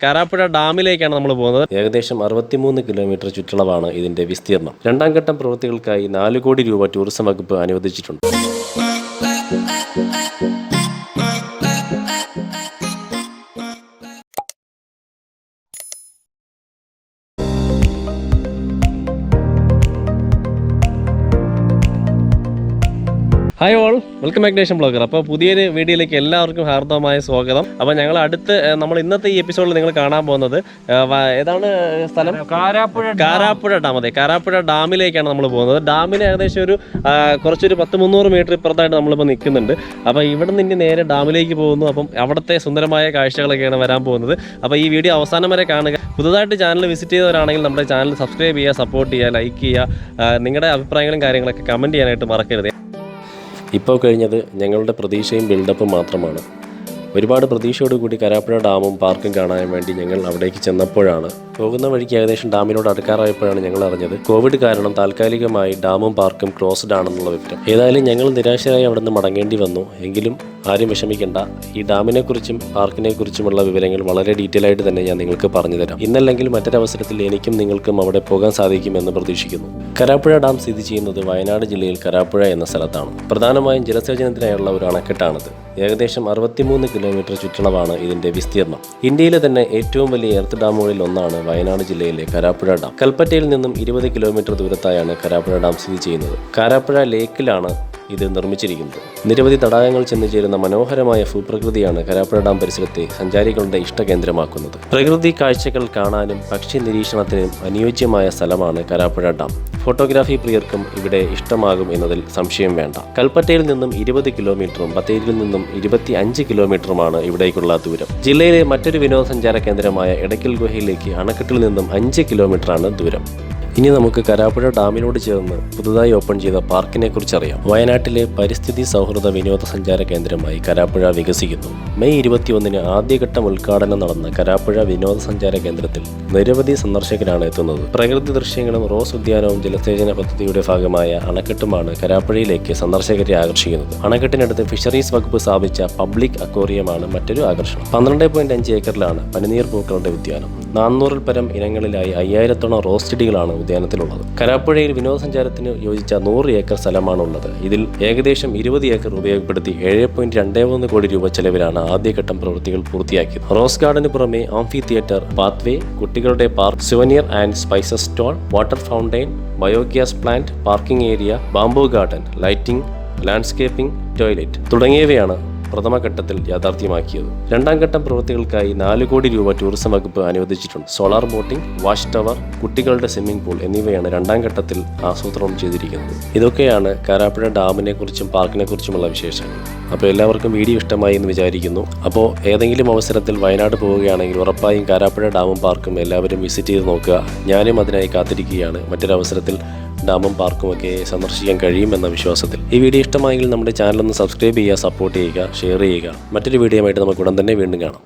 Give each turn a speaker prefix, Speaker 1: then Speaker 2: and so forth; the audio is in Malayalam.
Speaker 1: കാരാപ്പുഴ ഡാമിലേക്കാണ് നമ്മൾ പോകുന്നത്. ഏകദേശം 63 കിലോമീറ്റർ ചുറ്റളവാണ് ഇതിന്റെ വിസ്തീർണം. രണ്ടാം ഘട്ടം പ്രവൃത്തികൾക്കായി 4 കോടി രൂപ ടൂറിസം വകുപ്പ് അനുവദിച്ചിട്ടുണ്ട്. Hi all, welcome back nation blogger. അപ്പോൾ പുതിയൊരു വീഡിയോയിലേക്ക് എല്ലാവർക്കും ഹാർദവമായ സ്വാഗതം. അപ്പോൾ ഞങ്ങൾ നമ്മൾ ഇന്നത്തെ ഈ എപ്പിസോഡിൽ നിങ്ങൾ കാണാൻ പോകുന്നത് ഏതാണ് സ്ഥലം? കാരാപ്പുഴ ഡാം. അതെ, കാരാപ്പുഴ ഡാമിലേക്കാണ് നമ്മൾ പോകുന്നത്. ഡാമിന് ഏകദേശം കുറച്ചൊരു 100-300 മീറ്റർ ഇപ്പുറത്തായിട്ട് നമ്മളിപ്പോൾ നിൽക്കുന്നുണ്ട്. അപ്പോൾ ഇവിടെ നിന്ന് നേരെ ഡാമിലേക്ക് പോകുന്നു. അപ്പം അവിടുത്തെ സുന്ദരമായ കാഴ്ചകളൊക്കെയാണ് വരാൻ പോകുന്നത്. അപ്പോൾ ഈ വീഡിയോ അവസാനം വരെ കാണുക. പുതുതായിട്ട് ചാനൽ വിസിറ്റ് ചെയ്തവരാണെങ്കിൽ നമ്മുടെ ചാനൽ സബ്സ്ക്രൈബ് ചെയ്യുക, സപ്പോർട്ട് ചെയ്യുക, ലൈക്ക് ചെയ്യുക. നിങ്ങളുടെ അഭിപ്രായങ്ങളും കാര്യങ്ങളൊക്കെ കമൻറ്റ് ചെയ്യാനായിട്ട് മറക്കരുത്. ഇപ്പോൾ കഴിഞ്ഞത് ഞങ്ങളുടെ പ്രതീക്ഷയും ബിൽഡപ്പും മാത്രമാണ്. ഒരുപാട് പ്രതീക്ഷയോടുകൂടി കാരാപ്പുഴ ഡാമും പാർക്കും കാണാൻ വേണ്ടി ഞങ്ങൾ അവിടേക്ക് ചെന്നപ്പോഴാണ്, പോകുന്ന വഴിക്ക് ഏകദേശം ഡാമിനോട് അടുക്കാറായപ്പോഴാണ് ഞങ്ങൾ അറിഞ്ഞത് കോവിഡ് കാരണം താൽക്കാലികമായി ഡാമും പാർക്കും ക്ലോസ്ഡ് ആണെന്നുള്ള വിവരം. ഏതായാലും ഞങ്ങൾ നിരാശരായി അവിടെ നിന്ന് മടങ്ങേണ്ടി വന്നു. എങ്കിലും ആരും വിഷമിക്കേണ്ട, ഈ ഡാമിനെക്കുറിച്ചും പാർക്കിനെക്കുറിച്ചുമുള്ള വിവരങ്ങൾ വളരെ ഡീറ്റെയിൽ ആയിട്ട് തന്നെ ഞാൻ നിങ്ങൾക്ക് പറഞ്ഞു തരാം. ഇന്നല്ലെങ്കിൽ മറ്റൊരവസരത്തിൽ എനിക്കും നിങ്ങൾക്കും അവിടെ പോകാൻ സാധിക്കുമെന്ന് പ്രതീക്ഷിക്കുന്നു. കാരാപ്പുഴ ഡാം സ്ഥിതി ചെയ്യുന്നത് വയനാട് ജില്ലയിൽ കാരാപ്പുഴ എന്ന സ്ഥലത്താണ്. പ്രധാനമായും ജലസേചനത്തിനായുള്ള ഒരു അണക്കെട്ടാണിത്. ഏകദേശം 63 കിലോമീറ്റർ ചുറ്റളവാണ് ഇതിന്റെ വിസ്തീർണം. ഇന്ത്യയിലെ തന്നെ ഏറ്റവും വലിയ എർത്ത് ഡാമുകളിൽ ഒന്നാണ് വയനാട് ജില്ലയിലെ കാരാപ്പുഴ ഡാം. കൽപ്പറ്റയിൽ നിന്നും 20 കിലോമീറ്റർ ദൂരത്തായാണ് കാരാപ്പുഴ ഡാം സ്ഥിതി ചെയ്യുന്നത്. കാരാപ്പുഴ ലേക്കിലാണ് ഇത് നിർമ്മിച്ചിരിക്കുന്നത്. നിരവധി തടാകങ്ങൾ ചെന്നു ചേരുന്ന മനോഹരമായ ഭൂപ്രകൃതിയാണ് കാരാപ്പുഴ ഡാം പരിസരത്തെ സഞ്ചാരികളുടെ ഇഷ്ടകേന്ദ്രമാക്കുന്നത്. പ്രകൃതി കാഴ്ചകൾ കാണാനും പക്ഷി നിരീക്ഷണത്തിനും അനുയോജ്യമായ സ്ഥലമാണ് കാരാപ്പുഴ ഡാം. ഫോട്ടോഗ്രാഫി പ്രിയർക്കും ഇവിടെ ഇഷ്ടമാകും എന്നതിൽ സംശയം വേണ്ട. കൽപ്പറ്റയിൽ നിന്നും 20 കിലോമീറ്ററും ബത്തേരിയിൽ നിന്നും 25 കിലോമീറ്ററുമാണ് ഇവിടേക്കുള്ള ദൂരം. ജില്ലയിലെ മറ്റൊരു വിനോദസഞ്ചാര കേന്ദ്രമായ എടയ്ക്കൽ ഗുഹയിലേക്ക് അണക്കെട്ടിൽ നിന്നും 5 കിലോമീറ്ററാണ് ദൂരം. ഇനി നമുക്ക് കാരാപ്പുഴ ഡാമിനോട് ചേർന്ന് പുതുതായി ഓപ്പൺ ചെയ്ത പാർക്കിനെ കുറിച്ച് അറിയാം. വയനാട്ടിലെ പരിസ്ഥിതി സൗഹൃദ വിനോദസഞ്ചാര കേന്ദ്രമായി കാരാപ്പുഴ വികസിക്കുന്നു. മെയ് 21-ന് ആദ്യഘട്ടം ഉദ്ഘാടനം നടന്ന കാരാപ്പുഴ വിനോദസഞ്ചാര കേന്ദ്രത്തിൽ നിരവധി സന്ദർശകരാണ് എത്തുന്നത്. പ്രകൃതി ദൃശ്യങ്ങളും റോസ് ഉദ്യാനവും ജലസേചന പദ്ധതിയുടെ ഭാഗമായ അണക്കെട്ടുമാണ് കാരാപ്പുഴയിലേക്ക് സന്ദർശകരെ ആകർഷിക്കുന്നത്. അണക്കെട്ടിനടുത്ത് ഫിഷറീസ് വകുപ്പ് സ്ഥാപിച്ച പബ്ലിക് അക്വേറിയമാണ് മറ്റൊരു ആകർഷണം. 12.5 ഏക്കറിലാണ് പനിനീർ പൂക്കളുടെ ഉദ്യാനം. 400-ൽ പരം ഇനങ്ങളിലായി 5000-ത്തോളം റോസ് ചെടികളാണ് ഉദ്യാനത്തിലുള്ളത്. കാരാപ്പുഴയിൽ വിനോദസഞ്ചാരത്തിന് യോജിച്ച 100 ഏക്കർ സ്ഥലമാണുള്ളത്. ഇതിൽ ഏകദേശം 20 ഏക്കർ ഉപയോഗപ്പെടുത്തി 7.23 കോടി രൂപ ചെലവിലാണ് ആദ്യഘട്ടം പ്രവൃത്തികൾ പൂർത്തിയാക്കിയത്. റോസ് ഗാർഡന് പുറമെ ആംഫി തിയേറ്റർ, പാത്വേ, കുട്ടികളുടെ park, souvenir and spices stall, water fountain, biogas plant, parking area, bamboo garden, lighting, landscaping, toilet തുടങ്ങിയവയാണ് പ്രഥമഘട്ടത്തിൽ യാഥാർത്ഥ്യമാക്കിയത്. രണ്ടാം ഘട്ടം പ്രവൃത്തികൾക്കായി 4 കോടി രൂപ ടൂറിസം വകുപ്പ് അനുവദിച്ചിട്ടുണ്ട്. സോളാർ ബോട്ടിംഗ്, വാച്ച് ടവർ, കുട്ടികളുടെ സ്വിമ്മിംഗ് പൂൾ എന്നിവയാണ് രണ്ടാം ഘട്ടത്തിൽ ആസൂത്രണം ചെയ്തിരിക്കുന്നത്. ഇതൊക്കെയാണ് കാരാപ്പുഴ ഡാമിനെ കുറിച്ചും പാർക്കിനെ കുറിച്ചുമുള്ള വിശേഷങ്ങൾ. അപ്പോൾ എല്ലാവർക്കും വീഡിയോ ഇഷ്ടമായി എന്ന് വിചാരിക്കുന്നു. അപ്പോൾ ഏതെങ്കിലും അവസരത്തിൽ വയനാട് പോവുകയാണെങ്കിൽ ഉറപ്പായും കാരാപ്പുഴ ഡാമും പാർക്കും എല്ലാവരും വിസിറ്റ് ചെയ്ത് നോക്കുക. ഞാനും അതിനായി കാത്തിരിക്കുകയാണ്. മറ്റൊരവസരത്തിൽ ഡാമും പാർക്കും ഒക്കെ സന്ദർശിക്കാൻ കഴിയുമെന്ന വിശ്വാസത്തിൽ. ഈ വീഡിയോ ഇഷ്ടമായെങ്കിൽ നമ്മുടെ ചാനൽ ഒന്ന് സബ്സ്ക്രൈബ് ചെയ്യുക, സപ്പോർട്ട് ചെയ്യുക, ഷെയർ ചെയ്യുക. മറ്റൊരു വീഡിയോ ആയിട്ട് നമുക്ക് ഉടൻ തന്നെ വീണ്ടും കാണാം.